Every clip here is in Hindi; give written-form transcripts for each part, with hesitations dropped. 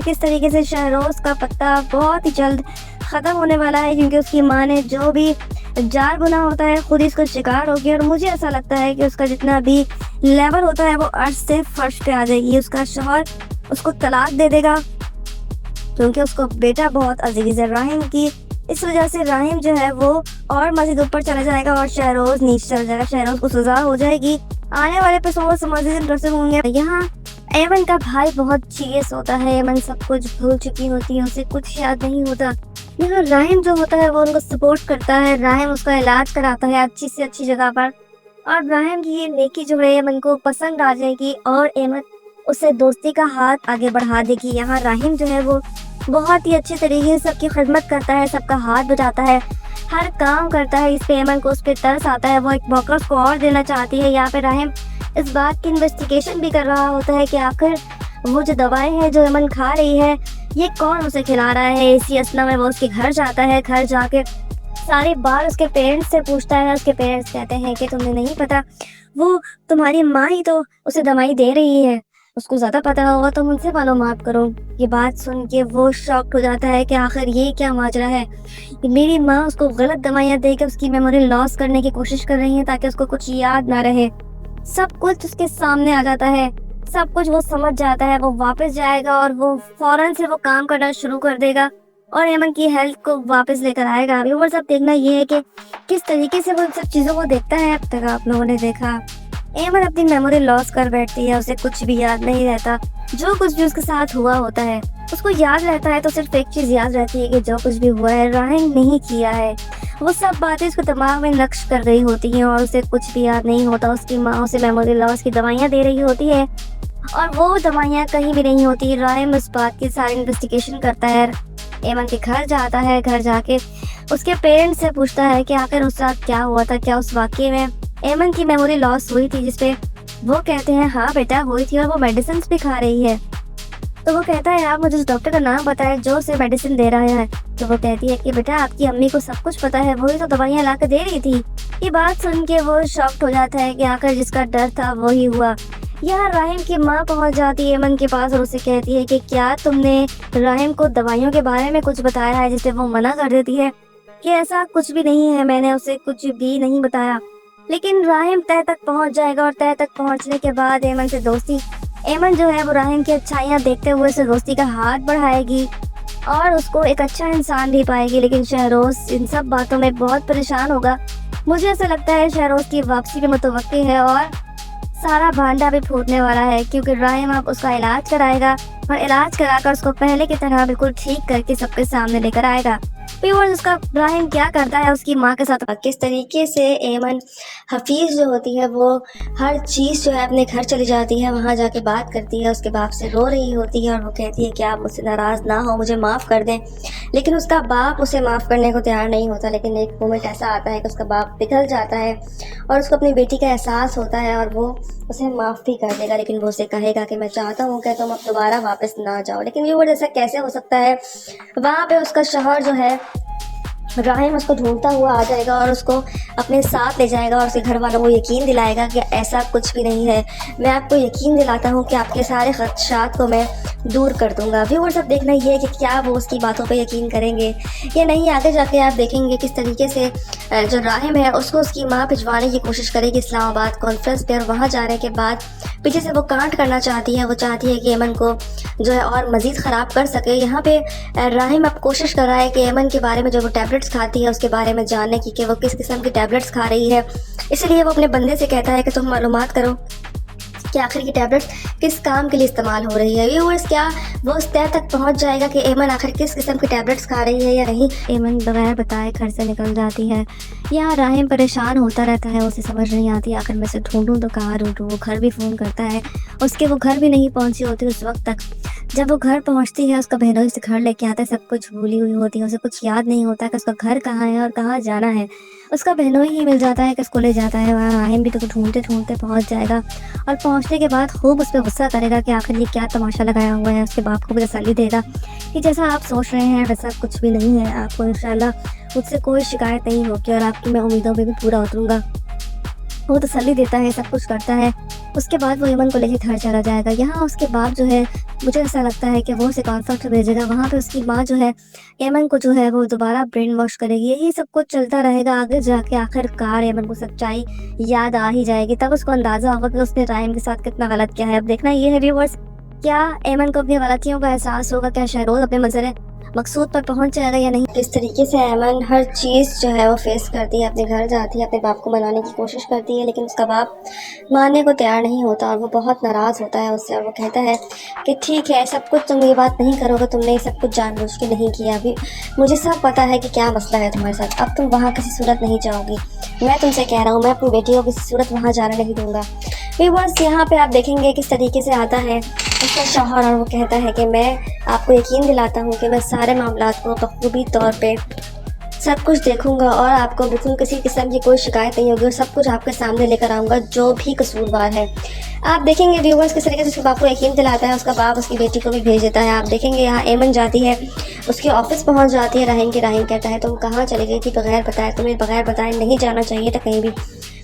किस तरीके से शहरोज़ का पत्ता बहुत ही जल्द ख़त्म होने वाला है, क्योंकि उसकी माँ ने जो भी जार गुना होता है खुद ही इसका शिकार हो गया। और मुझे ऐसा लगता है कि उसका जितना भी लेवल होता है वो अर्श से फर्श पे आ जाएगी। उसका शौहर उसको तलाक दे देगा, क्योंकि उसको बेटा बहुत अजीज़ है राहिम की। इस वजह से राहिम जो है वो और मज़ीद ऊपर चला जाएगा और शहरोज़ नीचे चला जाएगा। शहरोज़ को सज़ा हो जाएगी। आने वाले एपिसोड समझ रसम होंगे। यहाँ एमन का भाई बहुत सीरियस होता है। एमन सब कुछ भूल चुकी होती है, उसे कुछ याद नहीं होता। यहाँ राहिम जो होता है वो उनको सपोर्ट करता है। राहिम उसका इलाज कराता है अच्छी से अच्छी जगह पर, और राहिम की ये नेकी जो है एमन को पसंद आ जाएगी और एमन उसे दोस्ती का हाथ आगे बढ़ा देगी। यहाँ राहिम जो है वो बहुत ही अच्छे तरीके से सबकी खिदमत करता है, सबका हाथ बटाता है, हर काम करता है। इस पे एमन को उस पर तरस आता है, वो एक मौका उसको और देना चाहती है। यहाँ पे राहिम इस बात की इन्वेस्टिगेशन भी कर रहा होता है कि आखिर वो जो दवाएं हैं जो एमन खा रही है ये कौन उसे खिला रहा है। इसी असना में वो उसके घर जाता है। घर जाके सारी बात उसके पेरेंट्स से पूछता है। उसके पेरेंट्स कहते हैं कि तुम्हें नहीं पता, वो तुम्हारी माँ ही तो उसे दवाई दे रही है, उसको ज़्यादा पता होगा, तुम उनसे मालूमात करो। ये बात सुन के वो शॉक्ड हो जाता है कि आखिर ये क्या माजरा है। मेरी माँ उसको गलत दवाइयाँ देकर उसकी मेमोरी लॉस करने की कोशिश कर रही है ताकि उसको कुछ याद ना रहे। सब कुछ उसके सामने आ जाता है, सब कुछ वो समझ जाता है। वो वापस जाएगा और वो फौरन से वो काम करना शुरू कर देगा और एमन की हेल्थ को वापस लेकर आएगा। अभी और सब देखना ये है कि किस तरीके से वो इन सब चीज़ों को देखता है। अब तक आप लोगों ने देखा एमन अपनी मेमोरी लॉस कर बैठती है, उसे कुछ भी याद नहीं रहता। जो कुछ भी उसके साथ हुआ होता है उसको याद रहता है तो सिर्फ एक चीज़ याद रहती है कि जो कुछ भी हुआ है राहिम नहीं किया है। वो सब बातें उसके दिमाग में नक्श कर रही होती हैं और उसे कुछ भी याद नहीं होता। उसकी माँ उसे मेमोरी लॉस की दवाइयाँ दे रही होती है और वो दवाइयाँ कहीं भी नहीं होती। राहिम इस बात की सारी इन्वेस्टिगेशन करता है, एमन के घर जाता है। घर जाके उसके पेरेंट्स से पूछता है कि आखिर उस रात क्या हुआ था, क्या उस वाक़ये में एमन की मेमोरी लॉस हुई थी। जिसपे वो कहते हैं हाँ बेटा हुई थी और वो मेडिसिन भी खा रही है। तो वो कहता है आप मुझे उस डॉक्टर का नाम बताएं जो उसे मेडिसिन दे रहा है। तो वो कहती है कि बेटा आपकी अम्मी को सब कुछ पता है, वही तो दवाइयाँ ला कर दे रही थी। ये बात सुन के वो शॉक्ड हो जाता है कि आखिर जिसका डर था वही हुआ। यहाँ राहिम की माँ पहुँच जाती है एमन के पास और उसे कहती है कि क्या तुमने राहिम को दवाइयों के बारे में कुछ बताया है, जिससे वो मना कर देती है कि ऐसा कुछ भी नहीं है, मैंने उसे कुछ भी नहीं बताया। लेकिन राहिम तय तक पहुंच जाएगा और तय तक पहुंचने के बाद एमन से दोस्ती, एमन जो है वो राहिम की अच्छाइयाँ देखते हुए उसे दोस्ती का हाथ बढ़ाएगी और उसको एक अच्छा इंसान भी पाएगी। लेकिन शहरोज़ इन सब बातों में बहुत परेशान होगा। मुझे ऐसा लगता है शहरोज़ की वापसी भी मुतवक्की है और सारा भांडा भी फूटने वाला है, क्योंकि राहिम अब उसका इलाज कराएगा और इलाज कराकर उसको पहले की तरह बिल्कुल ठीक करके सबके सामने लेकर आएगा। व्यूअर्स उसका राहिम क्या करता है उसकी माँ के साथ, किस तरीके से एमन हफीज़ जो होती है वो हर चीज़ जो है अपने घर चली जाती है, वहाँ जाके बात करती है, उसके बाप से रो रही होती है और वो कहती है कि आप मुझसे नाराज़ ना हो, मुझे माफ़ कर दें। लेकिन उसका बाप उसे माफ़ करने को तैयार नहीं होता। लेकिन एक मोमेंट ऐसा आता है कि उसका बाप पिघल जाता है और उसको अपनी बेटी का एहसास होता है और वो उसे माफ़ भी कर देगा। लेकिन वो उसे कहेगा कि मैं चाहता हूँ कि तुम अब दोबारा वापस ना जाओ। लेकिन व्यूअर्स ऐसा कैसे हो सकता है, वहाँ पे उसका शौहर जो है राहिम उसको ढूंढता हुआ आ जाएगा और उसको अपने साथ ले जाएगा और उसके घर वालों को यकीन दिलाएगा कि ऐसा कुछ भी नहीं है। मैं आपको यकीन दिलाता हूँ कि आपके सारे खदशात को मैं दूर कर दूंगा। व्यूअर्स अब देखना ये है कि क्या वो उसकी बातों पे यकीन करेंगे या नहीं। आगे जाके आप देखेंगे किस तरीके से जो राहिम है उसको उसकी माँ भिजवाने की कोशिश करेगी इस्लामाबाद कॉन्फ्रेंस पे, और वहाँ जाने के बाद पीछे से वो कांट करना चाहती है। वो चाहती है कि एमन को जो है और मज़ीद ख़राब कर सके। यहाँ पे राहिम अब कोशिश कर रहा है कि एमन के बारे में जो वो टैबलेट्स खाती है उसके बारे में जानने की कि वो किस किस्म की टैबलेट्स खा रही है। इसलिए वो अपने बंदे से कहता है कि तुम मालूमात करो कि आखिर की टैबलेट किस काम के लिए इस्तेमाल हो रही है। व्यूअर्स क्या वो उस तय तक पहुंच जाएगा कि एमन आखिर किस किस्म की टैबलेट्स खा रही है या नहीं। एमन बगैर बताए घर से निकल जाती है। यहाँ राहिम परेशान होता रहता है, उसे समझ नहीं आती आखिर मैं इसे ढूंढूं तो कहाँ ढूंढूं। वो घर भी फ़ोन करता है, उसके वो घर भी नहीं पहुंची होती उस वक्त तक। जब वो घर पहुंचती है उसका बहनोई से घर लेके आता है, सब कुछ भूली हुई होती है, उसे कुछ याद नहीं होता कि उसका घर कहाँ है और कहाँ जाना है। उसका बहनोई ही मिल जाता है कि उसको ले जाता है। वहाँ राहिम भी तो ढूंढते ढूंढते पहुँच जाएगा और पहुँचने के बाद खूब उस पर गुस्सा करेगा कि आखिर ये क्या तमाशा लगाया हुआ है। उसके बाप को भी तसल्ली देगा कि जैसा आप सोच रहे हैं वैसा कुछ भी नहीं है, आपको इंशाल्लाह मुझसे कोई शिकायत नहीं होगी और आपकी मैं उम्मीदों पर भी पूरा उतरूँगा। वो तसल्ली देता है, सब कुछ करता है। उसके बाद वो एमन को लेके घर चला जाएगा। यहाँ उसके बाद जो है मुझे ऐसा लगता है कि वो उसे कॉन्फर्ट भेजेगा, वहाँ पे उसकी माँ जो है एमन को जो है वो दोबारा ब्रेन वॉश करेगी। यही सब कुछ चलता रहेगा, आगे जाके आखिरकार एमन को सच्चाई याद आ ही जाएगी, तब उसको अंदाज़ा होगा कि उसने रायम के साथ कितना गलत किया है। अब देखना ये है व्यूअर्स, क्या एमन को अपनी गलतियों का एहसास होगा, क्या शहरोज अपने मंजिल मकसूद पर पहुंच जाएगा या नहीं। किस तरीके से एमन हर चीज़ जो है वो फेस करती है, अपने घर जाती है, अपने बाप को मनाने की कोशिश करती है, लेकिन उसका बाप मानने को तैयार नहीं होता और वो बहुत नाराज़ होता है उससे और वो कहता है कि ठीक है, सब कुछ तुम ये बात नहीं करोगे, तुमने ये सब कुछ जानबूझ के नहीं किया, अभी मुझे सब पता है कि क्या मसला है तुम्हारे साथ, अब तुम वहाँ किसी सूरत नहीं जाओगी, मैं तुमसे कह रहा हूँ, मैं अपनी बेटी को किसी सूरत वहाँ जाने नहीं दूँगा। बस यहाँ पे आप देखेंगे किस तरीके से आता है उसका शौहर और वो कहता है कि मैं आपको यकीन दिलाता हूँ कि मैं सारे मामलात को बखूबी तौर पे सब कुछ देखूंगा और आपको बिल्कुल किसी किस्म की कोई शिकायत नहीं होगी और सब कुछ आपके सामने लेकर आऊँगा, जो भी कसूरवार है। आप देखेंगे व्यूवर्स किस तरीके से उसके बाप को यकीन दिलाता है, उसका बाप उसकी बेटी को भी भेज देता है। आप देखेंगे यहाँ एमन जाती है, उसके ऑफिस पहुँच जाती है राहिम के। राहिम कहता है तुम कहाँ चली गई थी बगैर बताए, तुम्हें बगैर बताए नहीं जाना चाहिए था कहीं भी,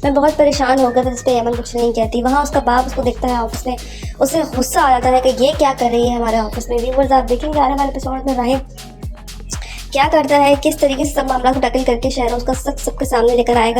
मैं बहुत परेशान हो गया था। इस पर एमन कुछ नहीं कहती। वहाँ उसका बाप उसको देखता है ऑफिस में, उसे गुस्सा आ जाता है कि ये क्या कर रही है हमारे ऑफिस में। व्यूवर्स आप देखेंगे आने वाले एपिसोड में राहिम क्या करता है, किस तरीके से सब मामला को टैकल करके शहरों का सबके सामने लेकर आएगा।